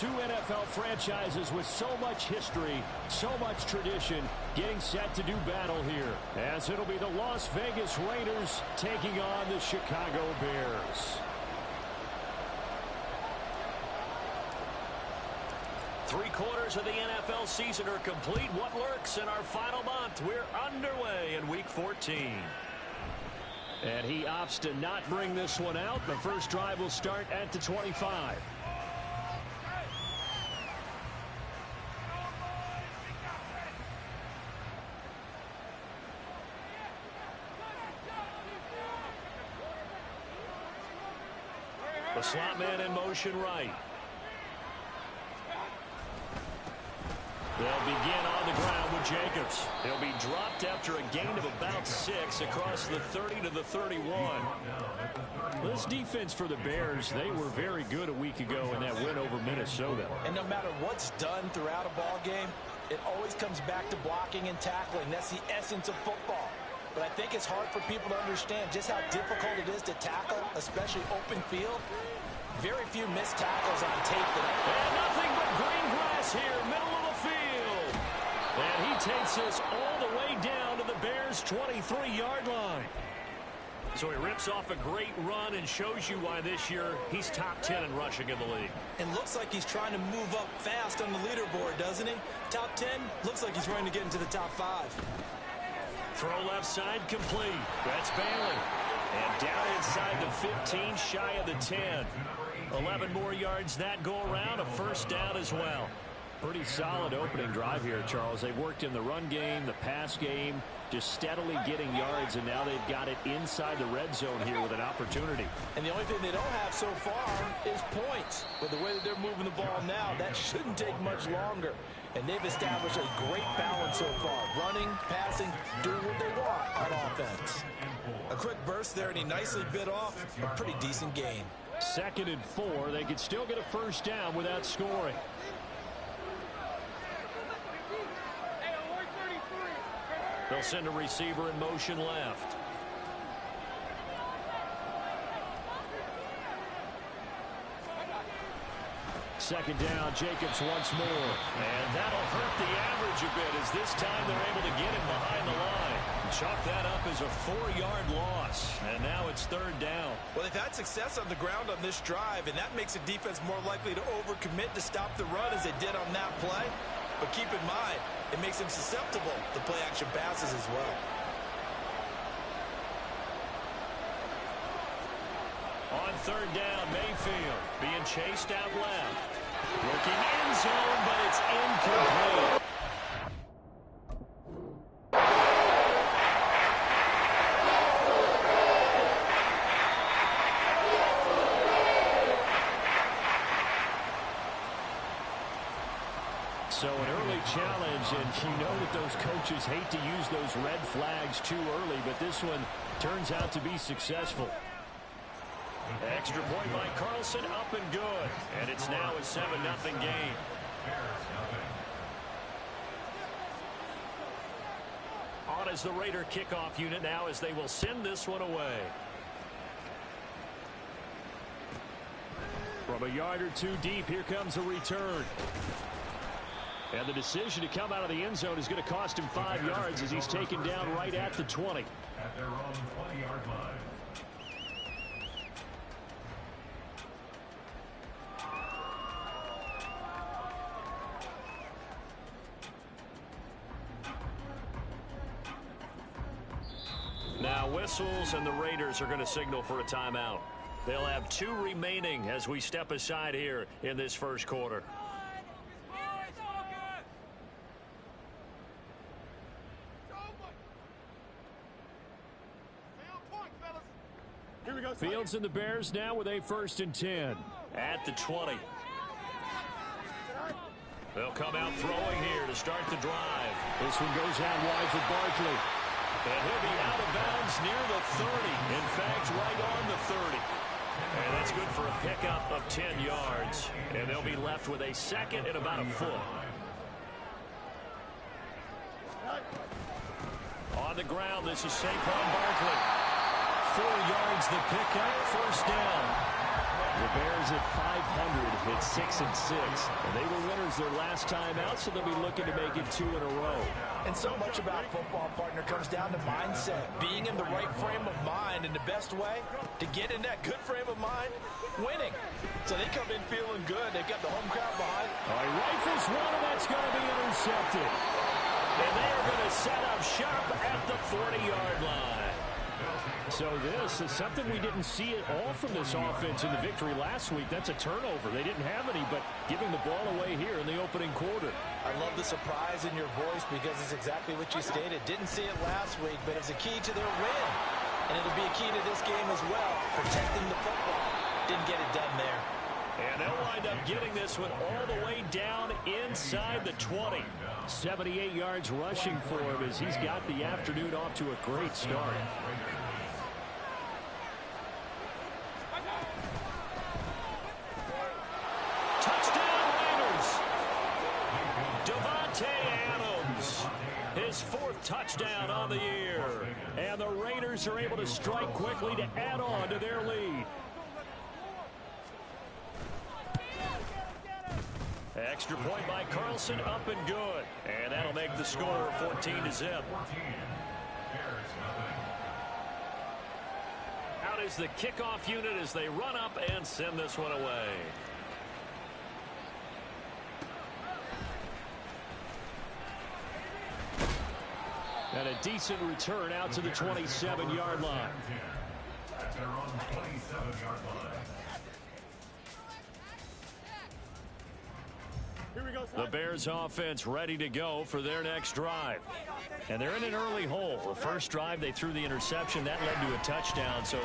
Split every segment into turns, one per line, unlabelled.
two NFL franchises with so much history, so much tradition, getting set to do battle here, as it'll be the Las Vegas Raiders taking on the Chicago Bears. Three-quarters of the NFL season are complete. What lurks in our final month? We're underway in Week 14. And he opts to not bring this one out. The first drive will start at the 25. The slot man in motion right. They'll begin on the ground with Jacobs. He'll be dropped after a gain of about 6 across the 30 to the 31. This defense for the Bears, they were very good a week ago in that win over Minnesota.
And no matter what's done throughout a ball game, it always comes back to blocking and tackling. That's the essence of football. But I think it's hard for people to understand just how difficult it is to tackle, especially open field. Very few missed tackles on tape.
And nothing but green grass here, middle of the field. And he takes us all the way down to the Bears' 23-yard line. So he rips off a great run and shows you why this year he's top 10 in rushing in the league.
And looks like he's trying to move up fast on the leaderboard, doesn't he? Top 10, looks like he's running to get into the top 5.
Throw left side complete. That's Bailey. And down inside the 15, shy of the 10. 11 more yards that go around, a first down as well. Pretty solid opening drive here, Charles. They've worked in the run game, the pass game, just steadily getting yards, and now they've got it inside the red zone here with an opportunity.
And the only thing they don't have so far is points. With the way that they're moving the ball now, that shouldn't take much longer. And they've established a great balance so far. Running, passing, doing what they want on offense. A quick burst there, and he nicely bit off a pretty decent gain.
2nd and 4. They could still get a first down without scoring. They'll send a receiver in motion left. Second down, Jacobs once more. And that'll hurt the average a bit as this time they're able to get him behind the line. Chalk that up as a 4-yard loss. And now it's 3rd down.
Well, they've had success on the ground on this drive, and that makes the defense more likely to overcommit to stop the run as they did on that play. But keep in mind, it makes them susceptible to play-action passes as well.
On 3rd down, Mayfield being chased out left. Looking end zone, but it's incomplete. So an early challenge, and you know that those coaches hate to use those red flags too early, but this one turns out to be successful. Extra point by Carlson, up and good. And it's now a 7-0 game. On as the Raider kickoff unit now as they will send this one away. From a yard or two deep, here comes a return. And the decision to come out of the end zone is going to cost him 5 yards as he's taken down right at the 20.
At their own 20-yard line.
Now whistles, and the Raiders are going to signal for a timeout. They'll have 2 remaining as we step aside here in this first quarter. Fields and the Bears now with a 1st and 10 at the 20. They'll come out throwing here to start the drive. This one goes out wide for Barkley. And he'll be out of bounds near the 30. In fact, right on the 30. And that's good for a pickup of 10 yards. And they'll be left with a 2nd and about a foot. On the ground, this is Saquon Barkley. 4 yards the pickup, first down. The Bears at 500 hit 6-6. And they were winners their last time out, so they'll be looking to make it 2 in a row.
And so much about football, partner, comes down to mindset. Being in the right frame of mind, and the best way to get in that good frame of mind, winning. So they come in feeling good. They've got the home crowd behind.
All right, rifles one, and that's going to be intercepted. And they are going to set up shop at the 40-yard line. So this is something we didn't see at all from this offense in the victory last week. That's a turnover. They didn't have any, but giving the ball away here in the opening quarter.
I love the surprise in your voice because it's exactly what you stated. Didn't see it last week, but it's a key to their win. And it'll be a key to this game as well, protecting the football. Didn't get it done there.
And they'll wind up getting this one all the way down inside the 20. 78 yards rushing for him as he's got the afternoon off to a great start. His 4th touchdown on the year. And the Raiders are able to strike quickly to add on to their lead. Extra point by Carlson, up and good. And that'll make the score 14-0. Out is the kickoff unit as they run up and send this one away. And a decent return out to the 27-yard line.
At their own 27-yard line.
The Bears offense ready to go for their next drive. And they're in an early hole. The first drive, they threw the interception. That led to a touchdown, so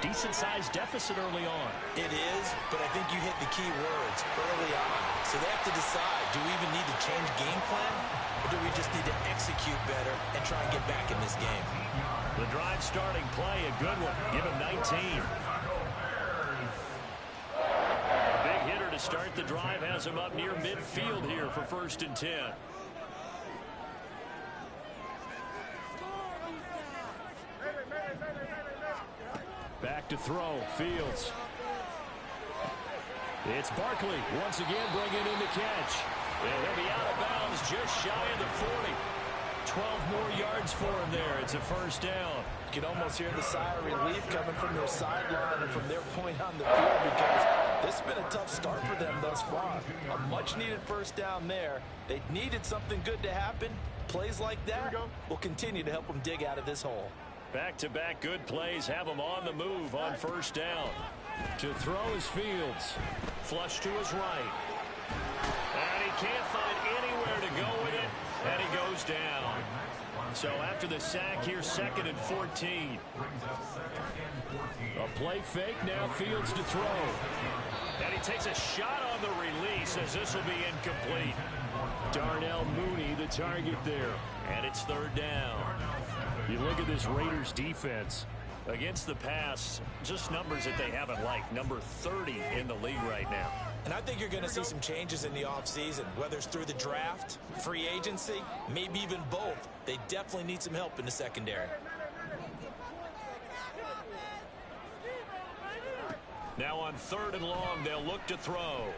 decent-sized deficit early on.
It is, but I think you hit the key words early on. So they have to decide, do we even need to change game plan, or do we just need to execute better and try and get back in this game?
The drive starting play, a good one. Give him 19. A big hitter to start the drive has him up near midfield here for 1st and 10. Back to throw, Fields. It's Barkley once again bringing in the catch. And he'll be out of bounds just shy of the 40. 12 more yards for him there. It's a 1st down.
You can almost hear the sigh of relief coming from their sideline and from their point on the field because this has been a tough start for them thus far. A much-needed 1st down there. They needed something good to happen. Plays like that will continue to help them dig out of this hole.
Back-to-back good plays have him on the move on 1st down. To throw is Fields. Flush to his right. And he can't find anywhere to go with it. And he goes down. So after the sack here, 2nd and 14. A play fake, now Fields to throw. And he takes a shot on the release as this will be incomplete. Darnell Mooney the target there. And it's 3rd down. You look at this Raiders defense. Against the pass, just numbers that they haven't liked. Number 30 in the league right now.
And I think you're going to see some changes in the offseason, whether it's through the draft, free agency, maybe even both. They definitely need some help in the secondary.
Now on 3rd and long, they'll look to throw.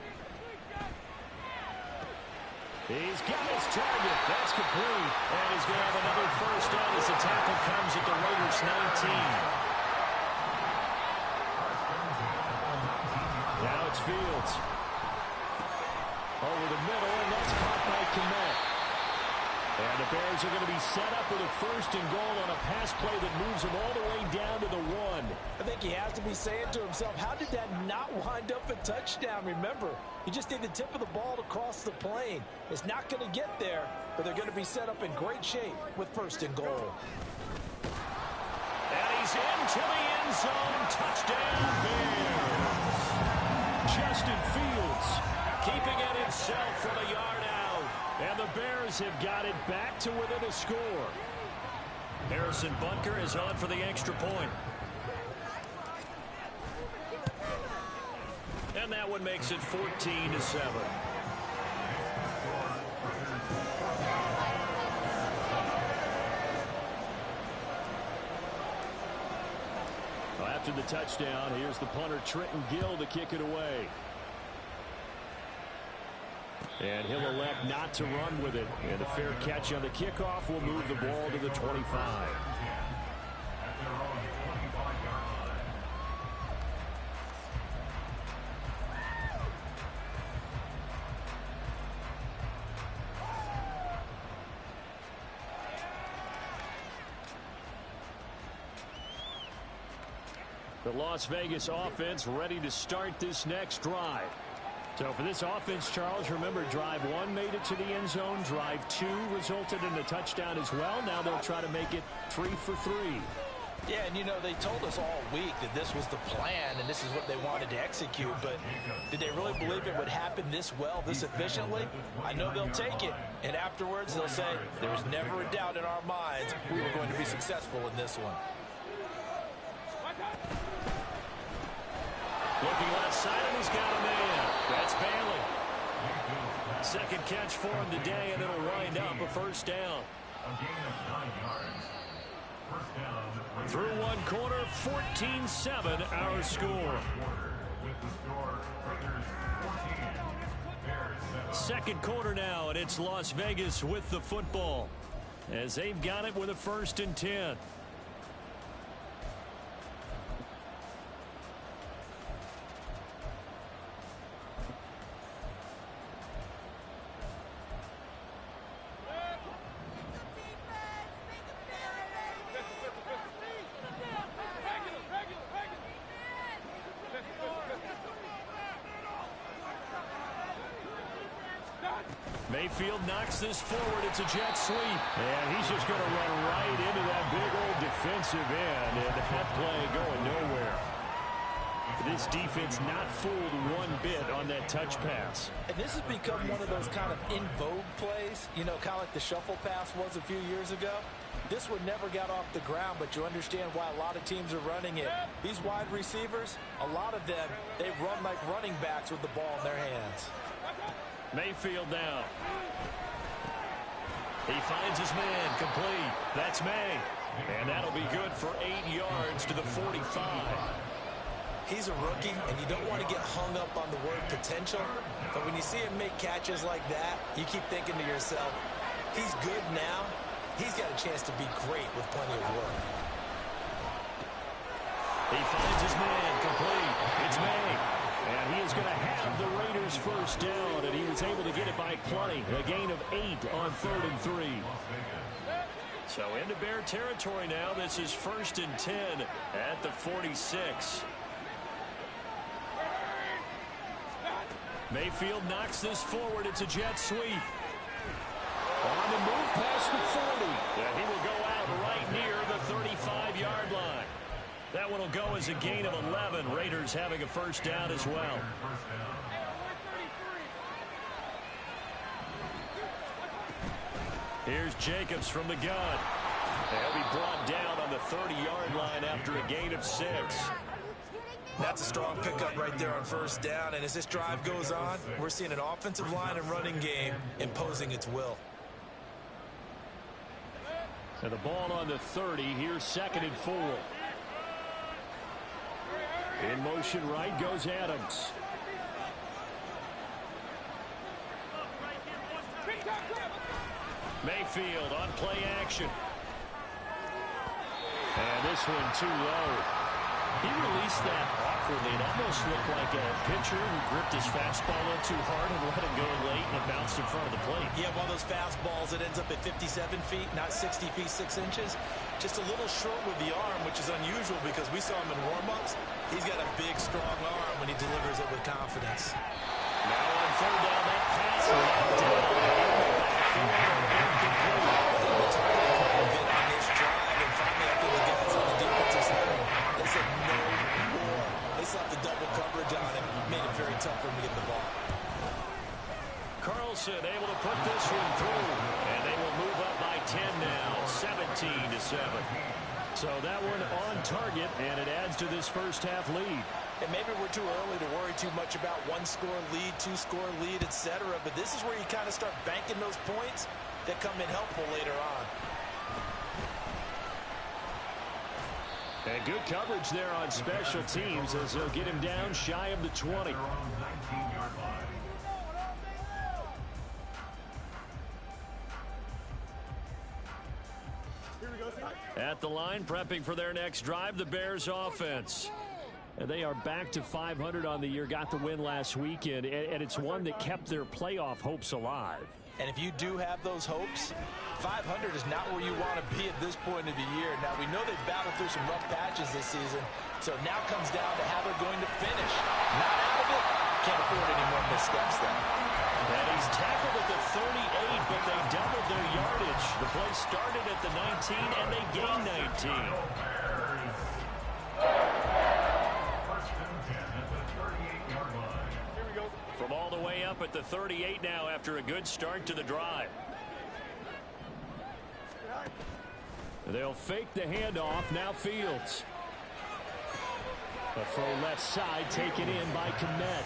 He's got his target. That's complete. And he's going to have another 1st down as the tackle comes at the Raiders 19. Now it's Fields. Over the middle, and that's caught by Kmet. And the Bears are going to be set up with a 1st and goal on a pass play that moves them all the way down to the 1.
I think he has to be saying to himself, how did that not wind up a touchdown? Remember, you just need the tip of the ball to cross the plane. It's not going to get there, but they're going to be set up in great shape with 1st and goal.
And he's into the end zone. Touchdown, Bears. Justin Fields keeping it himself from a yard out. And the Bears have got it back to within a score. Harrison Bunker is on for the extra point. And that one makes it 14-7. after the touchdown. Here's the punter, Trenton Gill, to kick it away. And he'll elect not to run with it. And a fair catch on the kickoff will move the ball to the 25. The Las Vegas offense ready to start this next drive. So for this offense, Charles, remember, drive 1 made it to the end zone. Drive 2 resulted in a touchdown as well. Now they'll try to make it 3 for 3.
Yeah, and you know, they told us all week that this was the plan and this is what they wanted to execute. But did they really believe it would happen this well, this efficiently? I know they'll take it. And afterwards, they'll say, there was never a doubt in our minds we were going to be successful in this one.
Looking left side, and he's got a man. That's Bailey. Second catch for him today, and it'll wind up a first down. Through one quarter, 14-7 our score. Second quarter now, and it's Las Vegas with the football as they've got it with a 1st and 10. Mayfield knocks this forward. It's a jet sweep. And he's just going to run right into that big old defensive end. And that play going nowhere. This defense not fooled one bit on that touch pass.
And this has become one of those kind of in vogue plays, you know, kind of like the shuffle pass was a few years ago. This one never got off the ground, but you understand why a lot of teams are running it. These wide receivers, a lot of them, they run like running backs with the ball in their hands.
Mayfield now. He finds his man, complete. That's May. And that'll be good for 8 yards to the 45.
He's a rookie, and you don't want to get hung up on the word potential. But when you see him make catches like that, you keep thinking to yourself, he's good now. He's got a chance to be great with plenty of work.
He finds his man, complete. It's May. And he is going to have the Raiders first down, and he was able to get it by plenty. A gain of 8 on 3rd and 3. So into Bear territory now. This is 1st and 10 at the 46. Mayfield knocks this forward. It's a jet sweep. On the move past the 40. And he will go out right near the 35-yard line. That one will go as a gain of 11. Raiders having a first down as well. Here's Jacobs from the gun. He'll be brought down on the 30-yard line after a gain of 6.
That's a strong pickup right there on first down. And as this drive goes on, we're seeing an offensive line and running game imposing its will.
And the ball on the 30. Here's 2nd and 4. In motion right goes Adams. Mayfield on play action. And this one too low. He released that awkwardly. It almost looked like a pitcher who gripped his fastball a little too hard and let it go late, and it bounced in front of the plate.
Yeah, one of those fastballs that ends up at 57 feet, not 60 feet, 6 inches. Just a little short with the arm, which is unusual because we saw him in warm-ups. He's got a big, strong arm when he delivers it with confidence.
Now on 3rd down, that pass knocked down.
On this drive, and finally I think the guys on the defensive side, they said no more. They slapped the double coverage on him, made it very tough for him to get the ball.
Carlson able to put this one through, and they will move up by 10 now, 17-7. So that one on target, and it adds to this first half lead.
And maybe we're too early to worry too much about 1-score lead, 2-score lead, etc. But this is where you kind of start banking those points that come in helpful later on.
And good coverage there on special teams as they'll get him down shy of the 20. At the line, prepping for their next drive, the Bears offense. And they are back to 500 on the year, got the win last weekend, and it's one that kept their playoff hopes alive.
And if you do have those hopes, 500 is not where you want to be at this point of the year. Now, we know they've battled through some rough patches this season, so now comes down to how they're going to finish. Not out of it, can't afford any more missteps there.
And he's tackled at the 38, but they doubled their yardage. The play started at the 19, and they gained 19. From all the way up at the 38 now after a good start to the drive. They'll fake the handoff. Now Fields. A throw left side taken in by Kmet.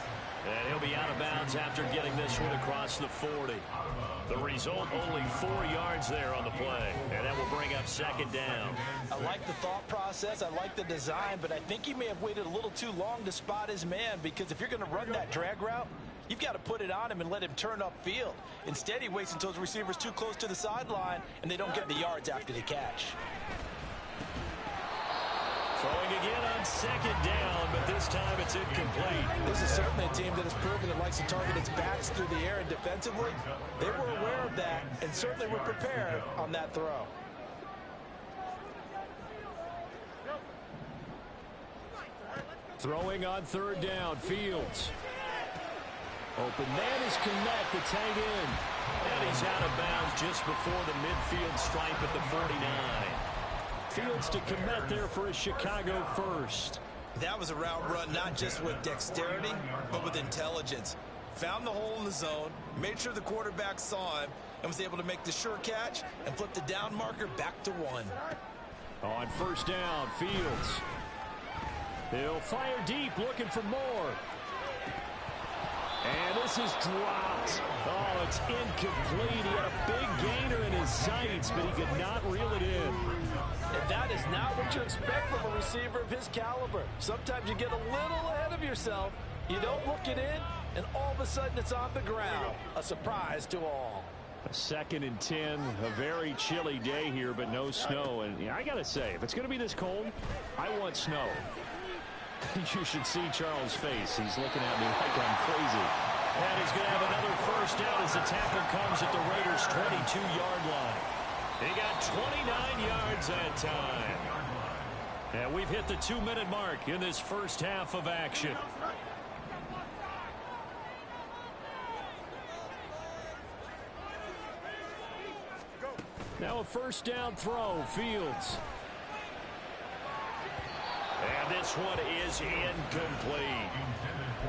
And he'll be out of bounds after getting this one across the 40. The result, only 4 yards there on the play. And that will bring up second down.
I like the thought process. I like the design. But I think he may have waited a little too long to spot his man. Because if you're going to run that drag route, you've got to put it on him and let him turn upfield. Instead, he waits until his receiver's too close to the sideline, and they don't get the yards after the catch.
Throwing again on second down, but this time it's incomplete.
This is certainly a team that has proven it likes to target its backs through the air, and defensively, they were aware of that and certainly were prepared on that throw.
Throwing on third down, Fields. Open man is Kmet, the tight end. And he's out of bounds just before the midfield stripe at the 49. Fields to Kmet there for a Chicago first.
That was a route run not just with dexterity, but with intelligence. Found the hole in the zone, made sure the quarterback saw him, and was able to make the sure catch and flip the down marker back to 1.
On first down, Fields. He'll fire deep, looking for more. And this is dropped. Oh, it's incomplete. He had a big gainer in his sights, but he could not reel it in.
And that is not what you expect from a receiver of his caliber. Sometimes you get a little ahead of yourself. You don't look it in, and all of a sudden it's on the ground. A surprise to all.
A 2nd and 10, a very chilly day here, but no snow. And I got to say, if it's going to be this cold, I want snow. You should see Charles' face. He's looking at me like I'm crazy. And he's going to have another first down as the tackle comes at the Raiders' 22-yard line. He got 29 yards that time. And we've hit the 2-minute mark in this first half of action. Now a first down throw, Fields. And this one is incomplete.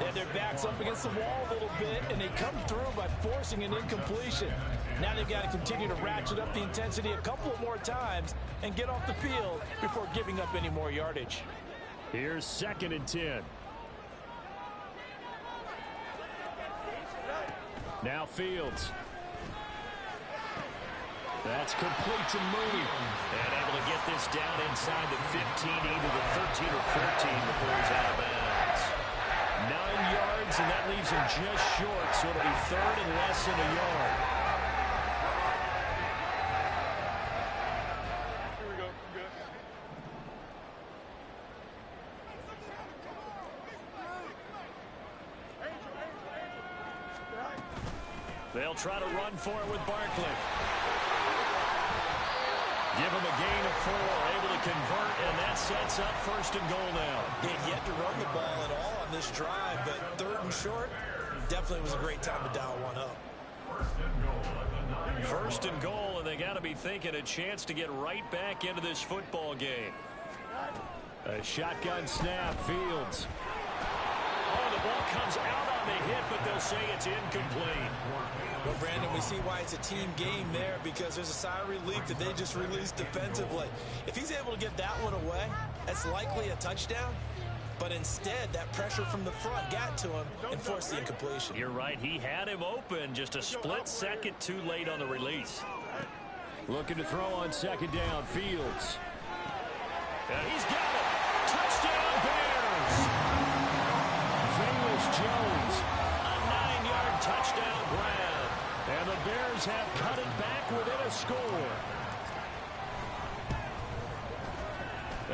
And their back's up against the wall a little bit, and they come through by forcing an incompletion. Now they've got to continue to ratchet up the intensity a couple of more times and get off the field before giving up any more yardage.
Here's 2nd and 10. Now Fields. That's complete to Mooney. And able to get this down inside the 15, either the 13 or 14 before he's out of bounds. 9 yards, and that leaves him just short, so it'll be 3rd and less than a yard.
Here we go. Good.
They'll try to run for it with Barkley. Give him a gain of 4, able to convert, and that sets up 1st and goal now.
They had yet to run the ball at all on this drive, but 3rd and short definitely was a great time to dial one up.
1st and goal, and they got to be thinking a chance to get right back into this football game. A shotgun snap, Fields. Oh, the ball comes out on the hit, but they'll say it's incomplete.
Well, Brandon, we see why it's a team game there, because there's a sigh of relief that they just released defensively. If he's able to get that one away, that's likely a touchdown. But instead, that pressure from the front got to him and forced the incompletion.
You're right. He had him open, just a split second too late on the release. Looking to throw on 2nd down, Fields. And he's got it. Touchdown, Bears. Velus Jones, a 9-yard touchdown grab. And the Bears have cut it back within a score.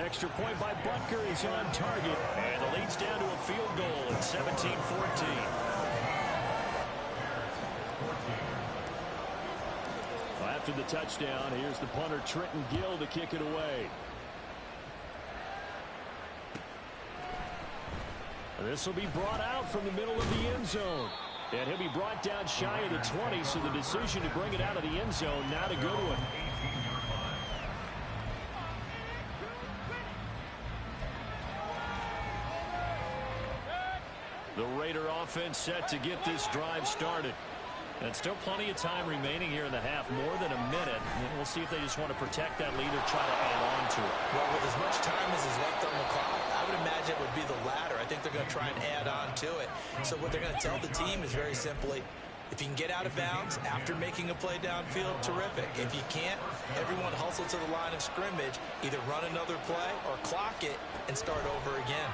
Extra point by Butker is on target. And the lead's down to a field goal at 17-14. After the touchdown, here's the punter Trenton Gill to kick it away. This will be brought out from the middle of the end zone. And he'll be brought down shy of the 20, so the decision to bring it out of the end zone, not a good one. The Raider offense set to get this drive started. And still plenty of time remaining here in the half, more than a minute. And we'll see if they just want to protect that lead or try to add on to it.
Well, with as much time as is left on the clock, I would imagine it would be the latter. I think they're going to try and add on to it. So what they're going to tell the team is very simply, if you can get out of bounds after making a play downfield, terrific. If you can't, everyone hustle to the line of scrimmage, either run another play or clock it and start over again.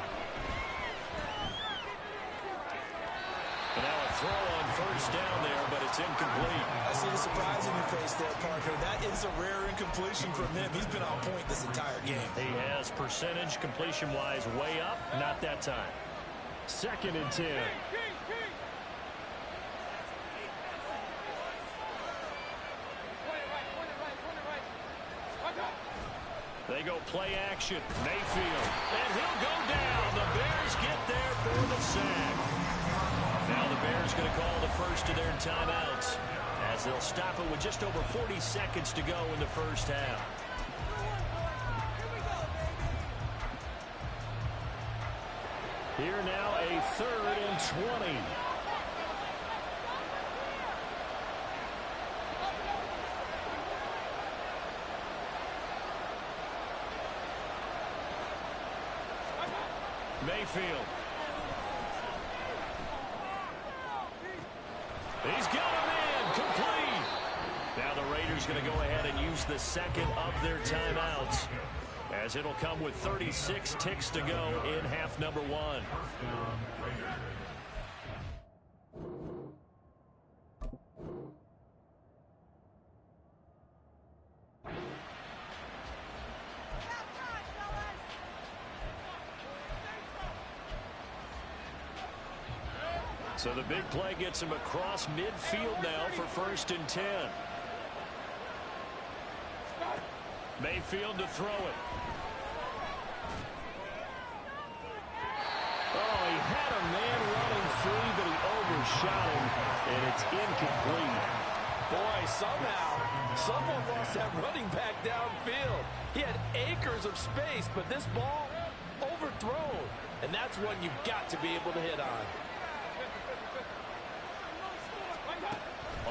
And now a throw on first down there, but it's incomplete.
I see the surprise in your face there, partner. That is a rare incompletion from him. He's been on point this entire game.
He has percentage completion-wise way up, not that time. 2nd and 10. They go play action. Mayfield. And he'll go down. The Bears get there for the sack. Now the Bears going to call the first of their timeouts as they'll stop it with just over 40 seconds to go in the first half. Here now a 3rd and 20. Mayfield. He's got a man complete. Now the Raiders going to go ahead and use the 2nd of their timeouts, as it'll come with 36 ticks to go in half number 1. So the big play gets him across midfield now for 1st and 10. Mayfield to throw it. Oh, he had a man running free, but he overshot him, and it's incomplete.
Boy, somehow, someone lost that running back downfield. He had acres of space, but this ball overthrown. And that's one you've got to be able to hit on.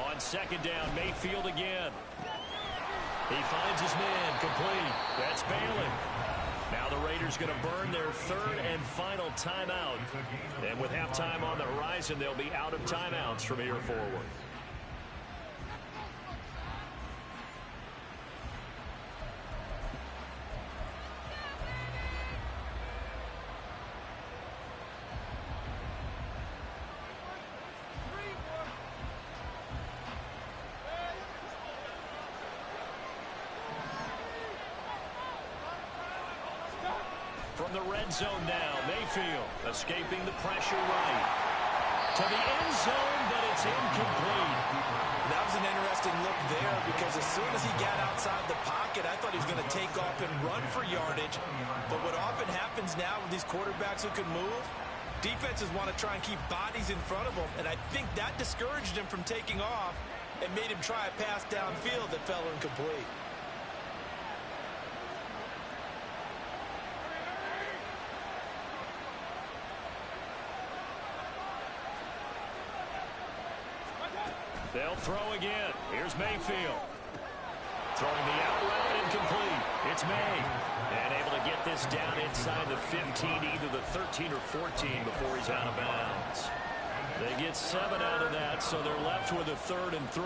On 2nd down, Mayfield again. He finds his man complete. That's Bailey. Now the Raiders going to burn their 3rd and final timeout. And with halftime on the horizon, they'll be out of timeouts from here forward. From the red zone now, Mayfield escaping the pressure right to the end zone, but it's incomplete.
That was an interesting look there, because as soon as he got outside the pocket, I thought he was going to take off and run for yardage. But what often happens now with these quarterbacks who can move, defenses want to try and keep bodies in front of them, and I think that discouraged him from taking off and made him try a pass downfield that fell incomplete.
They'll throw again. Here's Mayfield. Throwing the out route, incomplete. It's May. And able to get this down inside the 15, either the 13 or 14 before he's out of bounds. They get 7 out of that, so they're left with a 3rd and 3.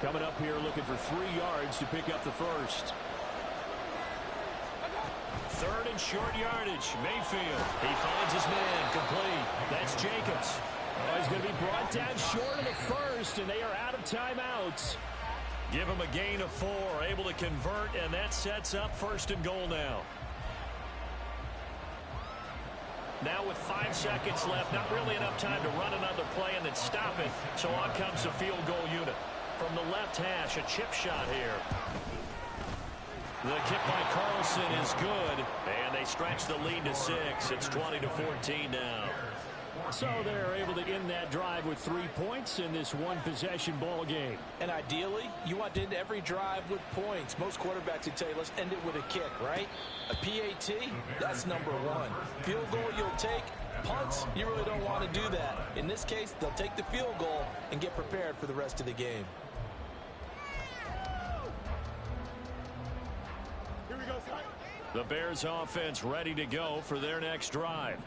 Coming up here looking for 3 yards to pick up the first. Third and short yardage. Mayfield. He finds his man. Complete. That's Jacobs. Oh, he's going to be brought down short of the first, and they are out of timeouts. Give him a gain of 4. Able to convert, and that sets up first and goal now. Now with 5 seconds left, not really enough time to run another play and then stop it. So on comes the field goal unit. From the left hash, a chip shot here. The kick by Carlson is good, and they stretch the lead to 6. It's 20-14 now. So they're able to end that drive with 3 points in this one-possession ball game.
And ideally, you want to end every drive with points. Most quarterbacks would tell you, let's end it with a kick, right? A PAT, that's number 1. Field goal you'll take. Punts, you really don't want to do that. In this case, they'll take the field goal and get prepared for the rest of the game.
The Bears offense ready to go for their next drive.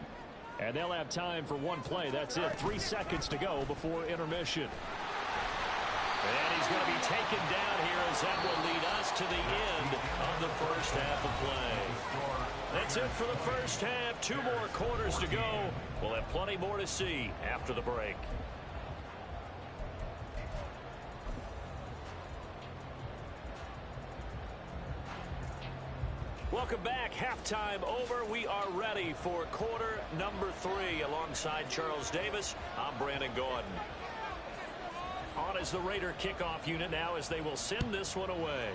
And they'll have time for 1 play. That's it. 3 seconds to go before intermission. And he's going to be taken down here as that will lead us to the end of the first half of play. That's it for the first half. 2 more quarters to go. We'll have plenty more to see after the break. Welcome back. Halftime over. We are ready for quarter number 3. Alongside Charles Davis, I'm Brandon Gordon. On is the Raider kickoff unit now as they will send this one away.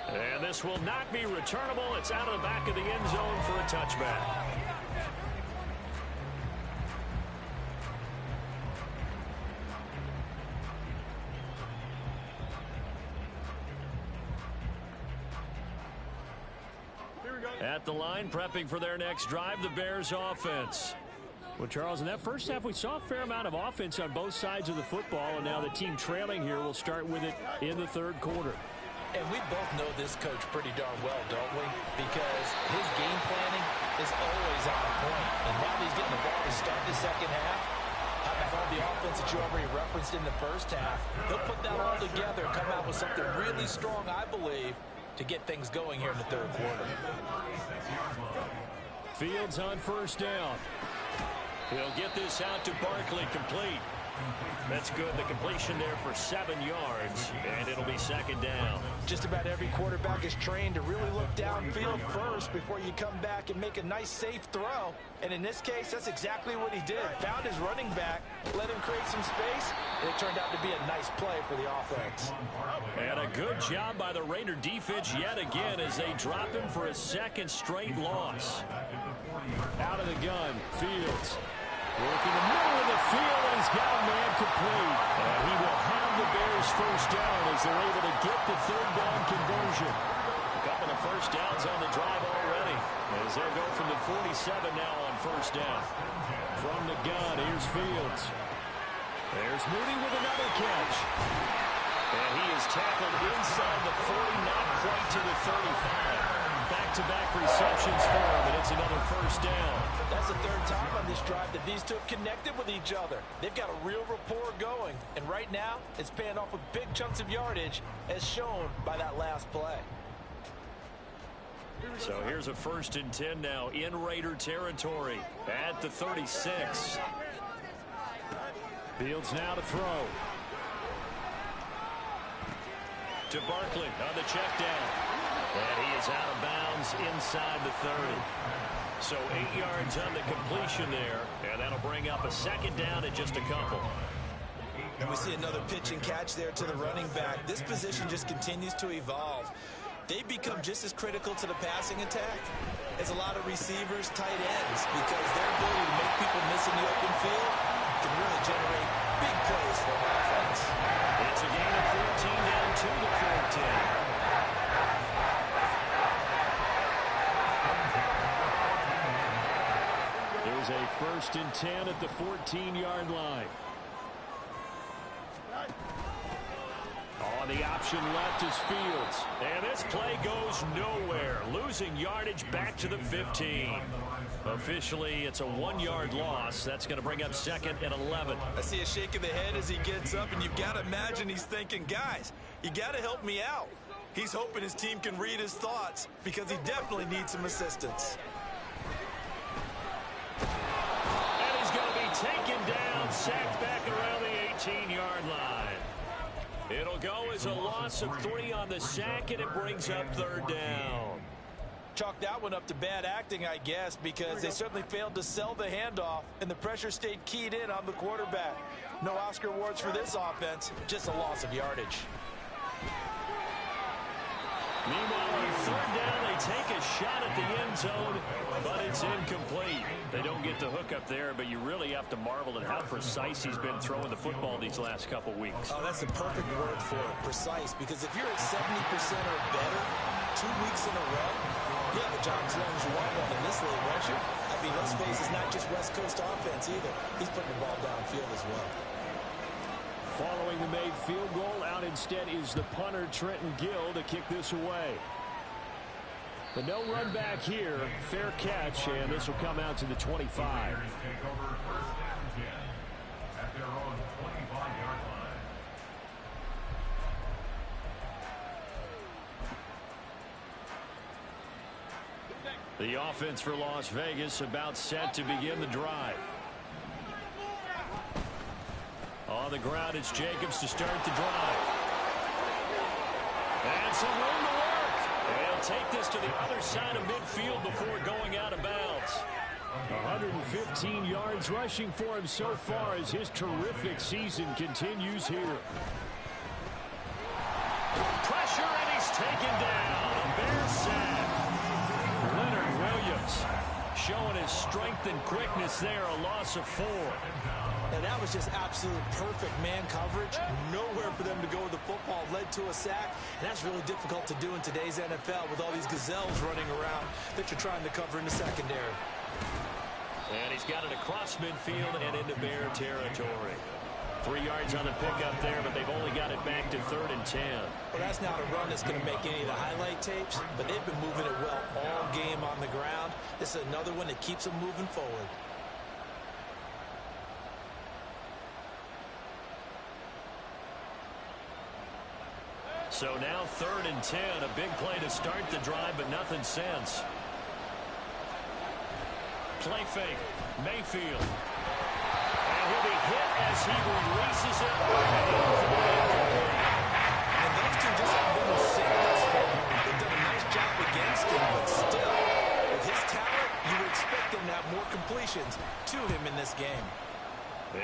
And this will not be returnable. It's out of the back of the end zone for a touchback. At the line, prepping for their next drive, the Bears offense. Well, Charles, in that first half, we saw a fair amount of offense on both sides of the football, and now the team trailing here will start with it in the third quarter.
And we both know this coach pretty darn well, don't we? Because his game planning is always on point. And now he's getting the ball to start the second half. How about all the offense that you already referenced in the first half? He'll put that all together, come out with something really strong, I believe, to get things going here in the third quarter.
Fields on first down. He'll get this out to Barkley, complete. That's good. The completion there for 7 yards, and it'll be second down.
Just about every quarterback is trained to really look downfield first before you come back and make a nice, safe throw. And in this case, that's exactly what he did. Found his running back, let him create some space, and it turned out to be a nice play for the offense.
And a good job by the Raider defense yet again as they drop him for a second straight loss. Out of the gun, Fields. Working the middle of the field, and he's got a man complete. And he will have the Bears first down as they're able to get the third down conversion. A couple of first downs on the drive already as they'll go from the 47 now on first down. From the gun, here's Fields. There's Mooney with another catch. And he is tackled inside the 40, not quite to the 35. Back-to-back receptions for him, and it's another first down.
That's the third time on this drive that these two have connected with each other. They've got a real rapport going, and right now it's paying off with big chunks of yardage as shown by that last play.
So here's a 1st and 10 now in Raider territory at the 36. Fields now to throw. To Barkley on the check down. And he is out of bounds inside the 30. So 8 yards on the completion there, and that'll bring up a second down at just a couple.
And we see another pitch and catch there to the running back. This position just continues to evolve. They become just as critical to the passing attack as a lot of receivers, tight ends, because their ability to make people miss in the open field can really generate big plays for an offense.
It's a gain of 14 down to the 14. There's a 1st and 10 at the 14-yard line. On And the option left is Fields. And this play goes nowhere. Losing yardage back to the 15. Officially, it's a 1-yard loss. That's going to bring up 2nd and 11.
I see a shake of the head as he gets up, and you've got to imagine he's thinking, guys, you got to help me out. He's hoping his team can read his thoughts because he definitely needs some assistance.
And he's going to be taken down, sacked back around the 18-yard line. It'll go as a loss of 3 on the sack, and it brings up 3rd down.
Chalk that one up to bad acting, I guess, because they certainly failed to sell the handoff, and the pressure stayed keyed in on the quarterback. No Oscar awards for this offense, just a loss of yardage.
Meanwhile, on 3rd down, they take a shot at the end zone, but it's incomplete. They don't get the hook up there, but you really have to marvel at how precise he's been throwing the football these last couple weeks.
Oh, that's the perfect word for it, precise, because if you're at 70% or better 2 weeks in a row, you have a job as long as you want one in this league, won't you? I mean, let's face it, it's not just West Coast offense either. He's putting the ball downfield as well.
Following the made field goal, out instead is the punter, Trenton Gill, to kick this away. The no run back here, fair catch, and this will come out to the 25.
Take over 1st and 10 at their own 25-yard line.
The offense for Las Vegas about set to begin the drive. On the ground, it's Jacobs to start the drive. And some room to work. And he'll take this to the other side of midfield before going out of bounds. 115 yards rushing for him so far as his terrific season continues here. Pressure, and he's taken down. A Bears sack. Leonard Williams showing his strength and quickness there, a loss of 4.
And that was just absolute perfect man coverage. Nowhere for them to go with the football. Led to a sack. And that's really difficult to do in today's NFL with all these gazelles running around that you're trying to cover in the secondary.
And he's got it across midfield and into Bear territory. 3 yards on the pickup there, but they've only got it back to 3rd and 10.
Well, that's not a run that's going to make any of the highlight tapes, but they've been moving it well all game on the ground. This is another one that keeps them moving forward.
So now 3rd and 10, a big play to start the drive, but nothing since. Play fake, Mayfield. And he'll be hit as he releases it.
And those two just haven't been in sync thus far. They've done a nice job against him, but still, with his talent, you would expect him to have more completions to him in this game.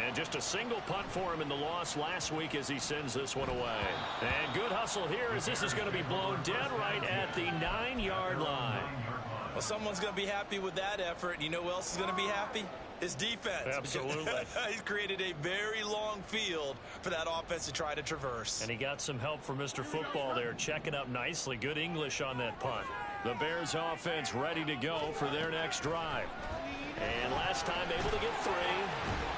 And just a single punt for him in the loss last week as he sends this one away. And good hustle here as this is going to be blown dead right at the 9-yard line.
Well, someone's going to be happy with that effort. You know who else is going to be happy? His defense.
Absolutely.
He's created a very long field for that offense to try to traverse.
And he got some help from Mr. Football there, checking up nicely. Good English on that punt. The Bears offense ready to go for their next drive. And last time able to get 3.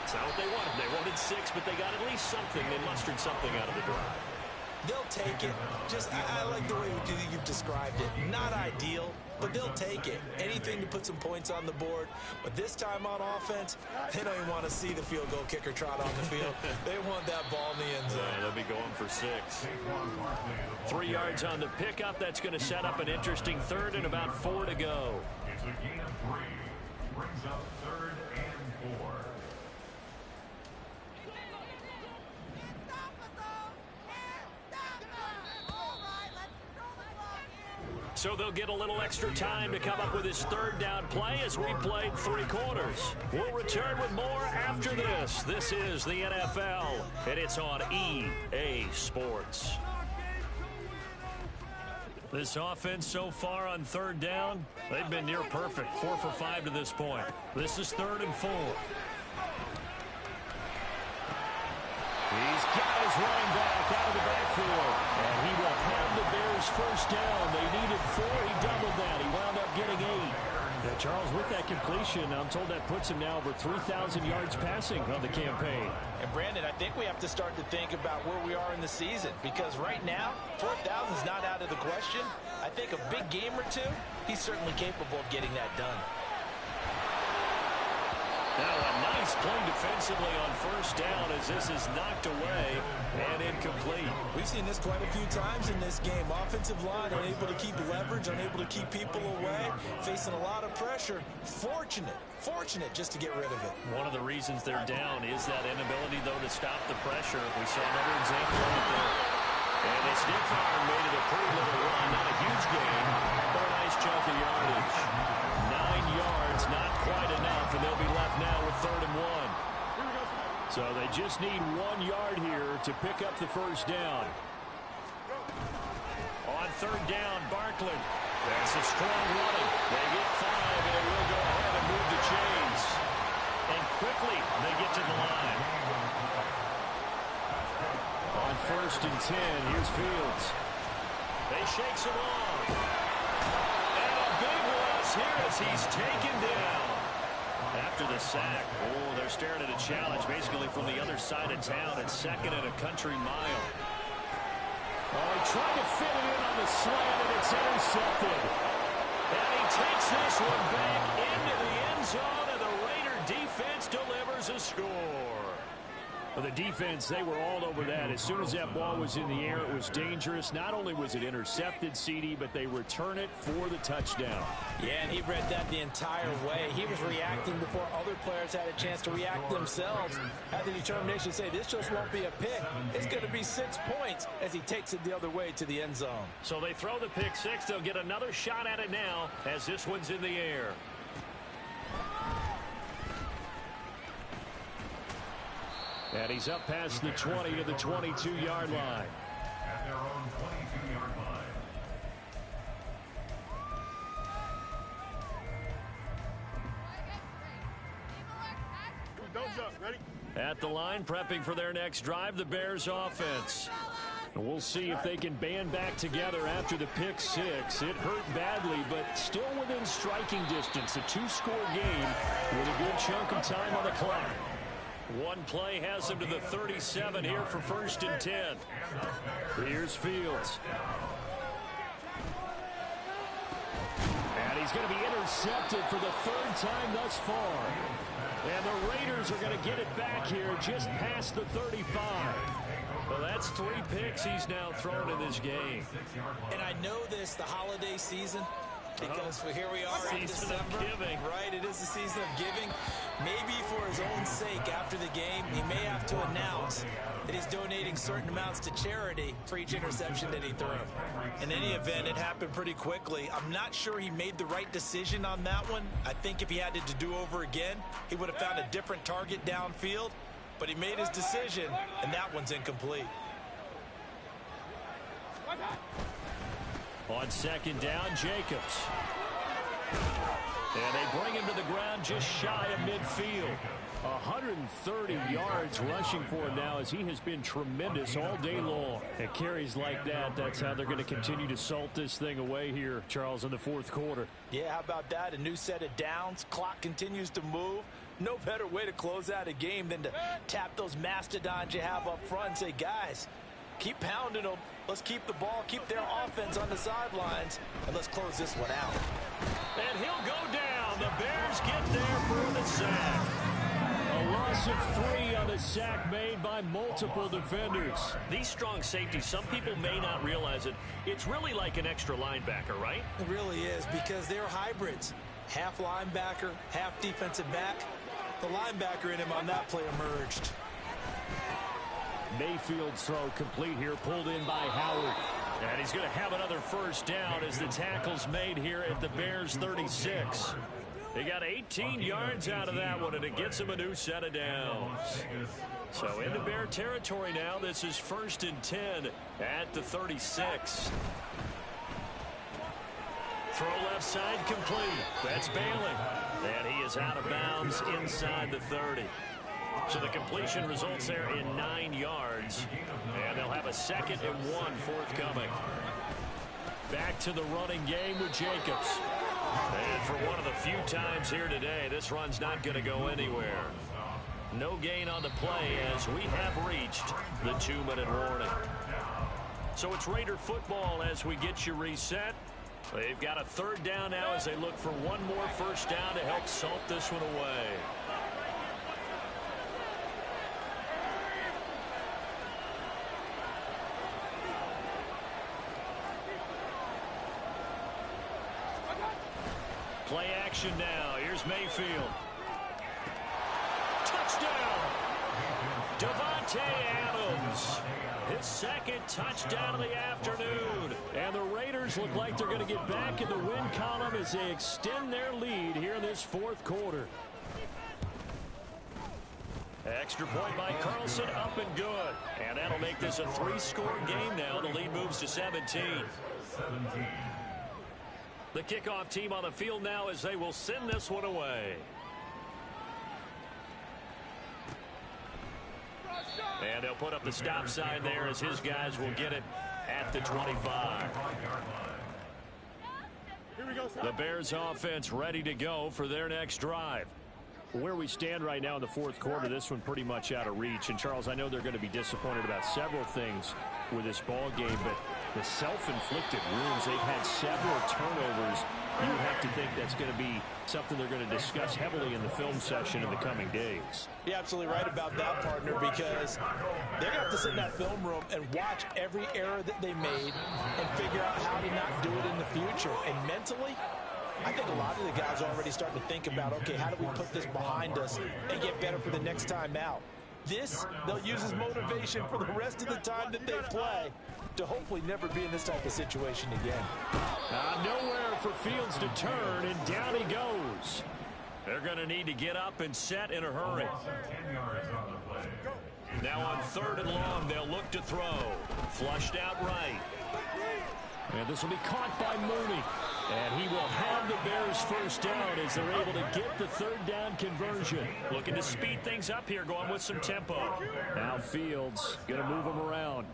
It's not what they wanted. They wanted 6, but they got at least something. They mustered something out of the drive.
They'll take it. Just, I like the way you've described it. Not ideal, but they'll take it. Anything to put some points on the board. But this time on offense, they don't even want to see the field goal kicker trot on the field. They want that ball in the end zone.
Yeah, they'll be going for 6. 3 yards on the pickup. That's going to set up an interesting 3rd and about 4 to go.
It's a gain of 3. Brings up 3rd and 4.
So they'll get a little extra time to come up with his 3rd down play as we played 3 quarters. We'll return with more after this. This is the NFL, and it's on EA Sports. This offense so far on 3rd down, they've been near perfect. 4 for 5 to this point. This is 3rd and 4. He's got his running back out of the backfield. And he will have the Bears 1st down. They needed 4. He doubled that. He wound up getting 8. Now, Charles, with that completion. I'm told that puts him now over 3,000 yards passing on the campaign.
And Brandon, I think we have to start to think about where we are in the season, because right now 4,000 is not out of the question. I think a big game or two, he's certainly capable of getting that done.
Now a nice play defensively on first down as this is knocked away and incomplete.
We've seen this quite a few times in this game. Offensive line unable to keep leverage, unable to keep people away, facing a lot of pressure. Fortunate just to get rid of it.
One of the reasons they're down is that inability, though, to stop the pressure. We saw another example of it there. And it's Diffar made it a pretty little run. Not a huge gain, but a nice chunk of yardage. 9 yards, not quite enough, and they'll be left now with 3rd and 1. So they just need 1 yard here to pick up the first down. On 3rd down, Barkley. That's a strong running. They get 5, and it will go ahead and move the chains. And quickly, they get to the line. On 1st and 10, here's Fields. They shakes it off. And a big loss here as he's taken down. After the sack, they're staring at a challenge basically from the other side of town at 2nd and a country mile. He tried to fit it in on the slant, and it's intercepted. And he takes this one back into the end zone, and the Raider defense delivers a score. Well, the defense, they were all over that. As soon as that ball was in the air, it was dangerous. Not only was it intercepted, CD, but they return it for the touchdown.
Yeah, and he read that the entire way. He was reacting before other players had a chance to react themselves. Had the determination to say, this just won't be a pick. It's going to be 6 points as he takes it the other way to the end zone.
So they throw the pick 6. They'll get another shot at it now as this one's in the air. And he's up past the 20 to the 22-yard line.
At their own 22-yard line.
At the line, prepping for their next drive, the Bears offense. And we'll see if they can band back together after the pick 6. It hurt badly, but still within striking distance. A 2-score game with a good chunk of time on the clock. One play has him to the 37 here for 1st and 10. Here's Fields. And he's going to be intercepted for the 3rd time thus far. And the Raiders are going to get it back here just past the 35. Well, that's 3 picks he's now thrown in this game.
And I know this, the holiday season, because here we are in December.
Of giving.
Right, it is the season of giving. Maybe for his own sake after the game, he may have to announce that he's donating certain amounts to charity for each interception that he threw. In any event, it happened pretty quickly. I'm not sure he made the right decision on that one. I think if he had to do over again, he would have found a different target downfield. But he made his decision, and that one's incomplete.
On 2nd down, Jacobs. And they bring him to the ground just shy of midfield. 130 yards rushing for him now as he has been tremendous all day long. And carries like that, that's how they're going to continue to salt this thing away here, Charles, in the 4th quarter.
Yeah, how about that? A new set of downs. Clock continues to move. No better way to close out a game than to tap those mastodons you have up front and say, guys, keep pounding them. Let's keep the ball, keep their offense on the sidelines, and let's close this one out.
And he'll go down. The Bears get there for the sack. A loss of 3 on a sack made by multiple defenders. These strong safeties, some people may not realize it. It's really like an extra linebacker, right?
It really is, because they're hybrids. Half linebacker, half defensive back. The linebacker in him on that play emerged.
Mayfield's throw complete here, pulled in by Howard. And he's going to have another first down as the tackle's made here at the Bears 36. They got 18 yards out of that one, and it gets him a new set of downs. So into Bear territory now. This is 1st and 10 at the 36. Throw left side complete. That's Bailey. And he is out of bounds inside the 30. So the completion results there in 9 yards. And they'll have a 2nd and 1 forthcoming. Back to the running game with Jacobs. And for one of the few times here today, this run's not going to go anywhere. No gain on the play as we have reached the 2-minute warning. So it's Raider football as we get you reset. They've got a third down now as they look for one more first down to help salt this one away. Play action now. Here's Mayfield. Touchdown! Davante Adams. His second touchdown of the afternoon. And the Raiders look like they're going to get back in the win column as they extend their lead here in this fourth quarter. Extra point by Carlson, up and good. And that'll make this a 3-score game now. The lead moves to 17. The kickoff team on the field now as they will send this one away. And they'll put up the stop sign there as his guys will get it at the 25. The Bears offense ready to go for their next drive. Where we stand right now in the fourth quarter, this one pretty much out of reach. And, Charles, I know they're going to be disappointed about several things with this ball game, but the self-inflicted wounds, they've had several turnovers. You have to think that's going to be something they're going to discuss heavily in the film session in the coming days.
You're absolutely right about that, partner, because they're going to have to sit in that film room and watch every error that they made and figure out how to not do it in the future. And mentally, I think a lot of the guys are already starting to think about, okay, how do we put this behind us and get better for the next time out? This, they'll use as motivation for the rest of the time that they play to hopefully never be in this type of situation again.
Nowhere for Fields to turn, and down he goes. They're going to need to get up and set in a hurry. Now on 3rd and long, they'll look to throw. Flushed out right. And this will be caught by Mooney. And he will have the Bears first down as they're able to get the 3rd down conversion. Looking to speed things up here, going with some tempo. Now Fields going to move them around.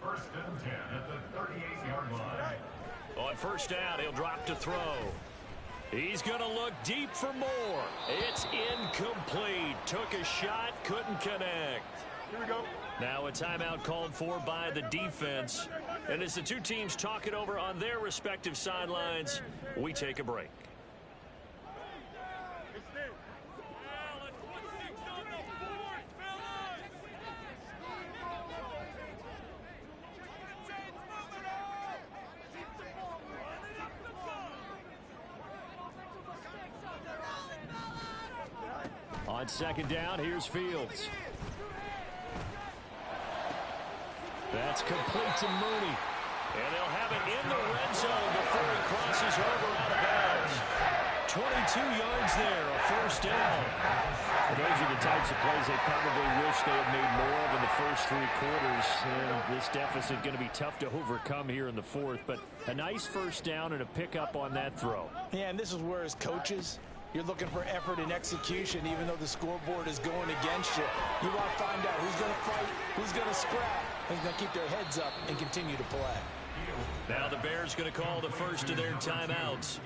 1st and 10 at the 38-yard line.
On first down, he'll drop to throw. He's going to look deep for more. It's incomplete. Took a shot, couldn't connect.
Here we go.
Now a timeout called for by the defense. And as the two teams talk it over on their respective sidelines, we take a break. On 2nd down, here's Fields. That's complete to Mooney. And they'll have it in the red zone before he crosses over out of bounds. 22 yards there, a first down. Well, those are the types of plays they probably wish they had made more of in the first 3 quarters. And this deficit going to be tough to overcome here in the 4th. But a nice first down and a pickup on that throw.
Yeah, and this is where as coaches, you're looking for effort and execution, even though the scoreboard is going against you. You want to find out who's going to fight, who's going to scrap, who's going to keep their heads up and continue to play.
Now the Bears going to call the first of their timeouts,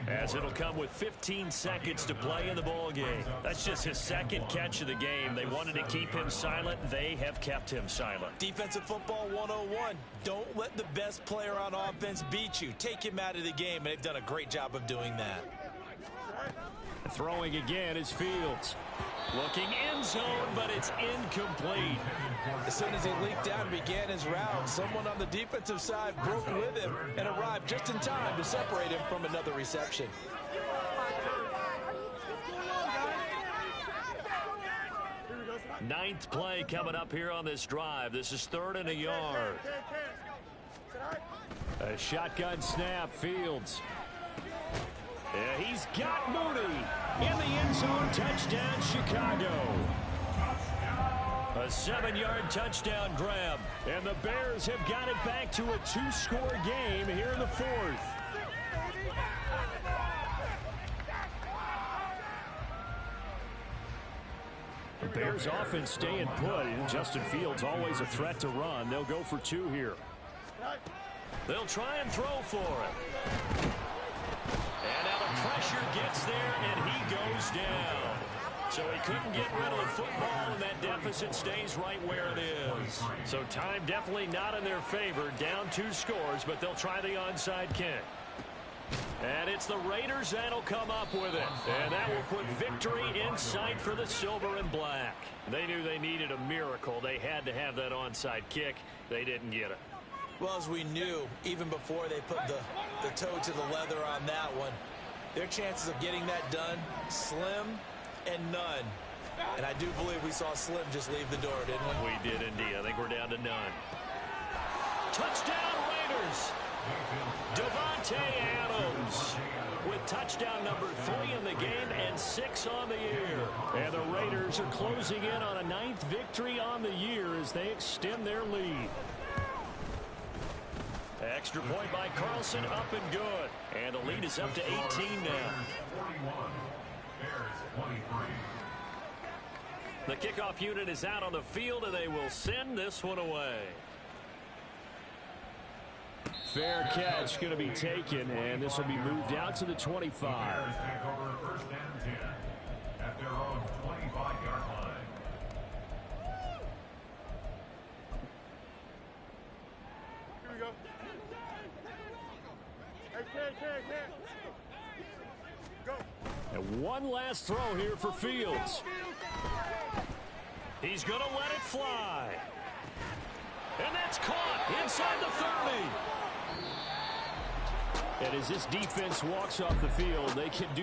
as it'll come with 15 seconds to play in the ball game. That's just his 2nd catch of the game. They wanted to keep him silent. They have kept him silent.
Defensive football 101. Don't let the best player on offense beat you. Take him out of the game, and they've done a great job of doing that.
Throwing again is Fields. Looking end zone, but it's incomplete.
As soon as he leaped out and began his route, someone on the defensive side broke with him and arrived just in time to separate him from another reception.
Ninth play coming up here on this drive. This is 3rd and a yard. A shotgun snap, Fields. Yeah, he's got Mooney in the end zone. Touchdown, Chicago. A 7-yard touchdown grab. And the Bears have got it back to a 2-score game here in the 4th. The Bears offense staying put. And Justin Fields always a threat to run. They'll go for 2 here. They'll try and throw for it. couldn't get rid of the football, and that deficit stays right where it is. So time definitely not in their favor. Down 2 scores, but they'll try the onside kick. And it's the Raiders that'll come up with it. And that will put victory in sight for the silver and black. They knew they needed a miracle. They had to have that onside kick. They didn't get it.
Well, as we knew, even before they put the toe to the leather on that one, their chances of getting that done, slim and none. And I do believe we saw Slim just leave the door, didn't we?
We did indeed. I think we're down to none. Touchdown Raiders! Devontae Adams with touchdown number 3 in the game and 6 on the year. And the Raiders are closing in on a 9th victory on the year as they extend their lead. Extra point by Carlson, up and good. And the lead is up to 18 now. The kickoff unit is out on the field, and they will send this one away. Fair catch going to be taken, and this will be moved out to the 25.
Take over first and 10 at their own 25-yard line.
Here we go. Hey, go.
And one last throw here for Fields. He's going to let it fly. And that's caught inside the 30. And as this defense walks off the field, they can do